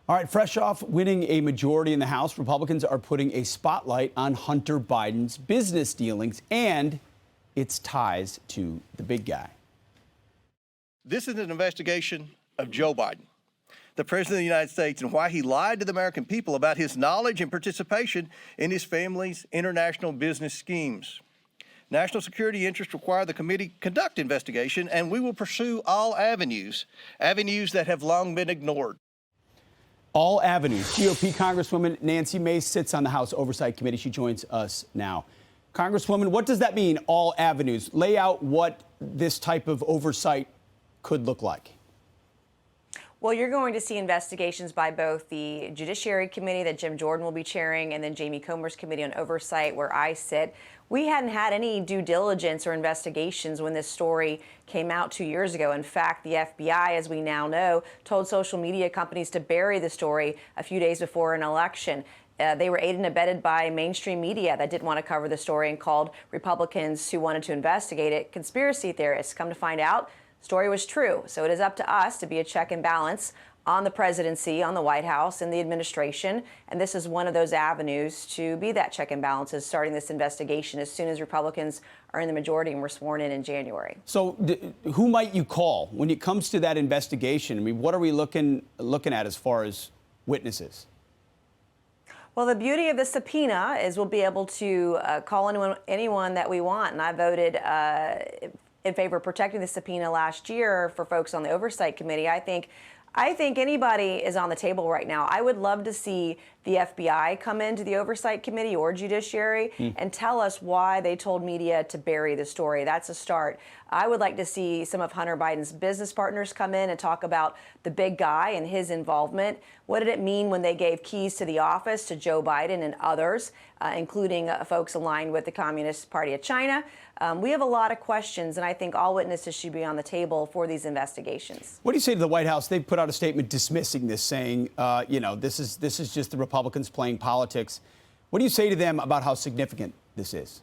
All right, fresh off winning a majority in the House, Republicans are putting a spotlight on Hunter Biden's business dealings and its ties to the big guy. This is an investigation of Joe Biden, the President of the United States, and why he lied to the American people about his knowledge and participation in his family's international business schemes. National security interests require the committee conduct investigation, and we will pursue all avenues that have long been ignored. All avenues. GOP Congresswoman Nancy Mace sits on the House Oversight Committee. She joins us now. Congresswoman, what does that mean, all avenues? Lay out what this type of oversight could look like. Well, you're going to see investigations by both the Judiciary Committee that Jim Jordan will be chairing and then Jamie Comer's Committee on Oversight, where I sit. We hadn't had any due diligence or investigations when this story came out 2 years ago. In fact, the FBI, as we now know, told social media companies to bury the story a few days before an election. They were aided and abetted by mainstream media that didn't want to cover the story and called Republicans who wanted to investigate it conspiracy theorists. Come to find out, the story was true. So it is up to us to be a check and balance on the presidency, on the White House, and the administration. And this is one of those avenues to be that check and balance, is starting this investigation as soon as Republicans are in the majority and were sworn in January. So who might you call when it comes to that investigation? I mean, what are we looking at as far as witnesses? Well, the beauty of the subpoena is we'll be able to call anyone that we want. And I voted in favor of protecting the subpoena last year for folks on the Oversight Committee. I think anybody is on the table right now. I would love to see the FBI come into the Oversight Committee or Judiciary and tell us why they told media to bury the story. That's a start. I would like to see some of Hunter Biden's business partners come in and talk about the big guy and his involvement. What did it mean when they gave keys to the office to Joe Biden and others, including folks aligned with the Communist Party of China? We have a lot of questions, and I think all witnesses should be on the table for these investigations. What do you say to the White House? They've put out a statement dismissing this, saying, this is just the Republicans playing politics. What do you say to them about how significant this is?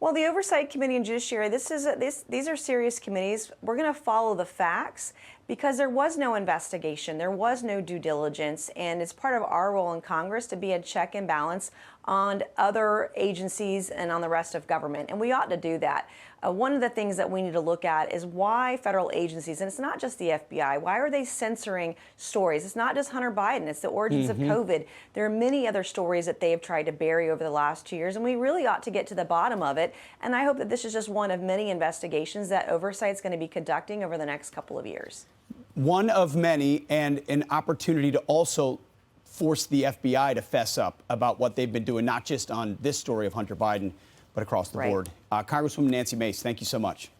Well, the Oversight Committee and Judiciary, these are serious committees. We're going to follow the facts because there was no investigation, there was no due diligence, and it's part of our role in Congress to be a check and balance on other agencies and on the rest of government, and we ought to do that. One of the things that we need to look at is why federal agencies, and it's not just the FBI, why are they censoring stories? It's not just Hunter Biden, it's the origins of COVID. There are many other stories that they have tried to bury over the last 2 years, and we really ought to get to the bottom of it. And I hope that this is just one of many investigations that Oversight is going to be conducting over the next couple of years. One of many, and an opportunity to also force the FBI to fess up about what they've been doing, not just on this story of Hunter Biden, but across the board. Congresswoman Nancy Mace, thank you so much.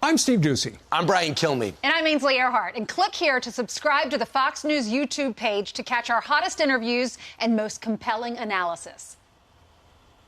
I'm Steve Doocy. I'm Brian Kilmeade. And I'm Ainsley Earhart. And click here to subscribe to the Fox News YouTube page to catch our hottest interviews and most compelling analysis.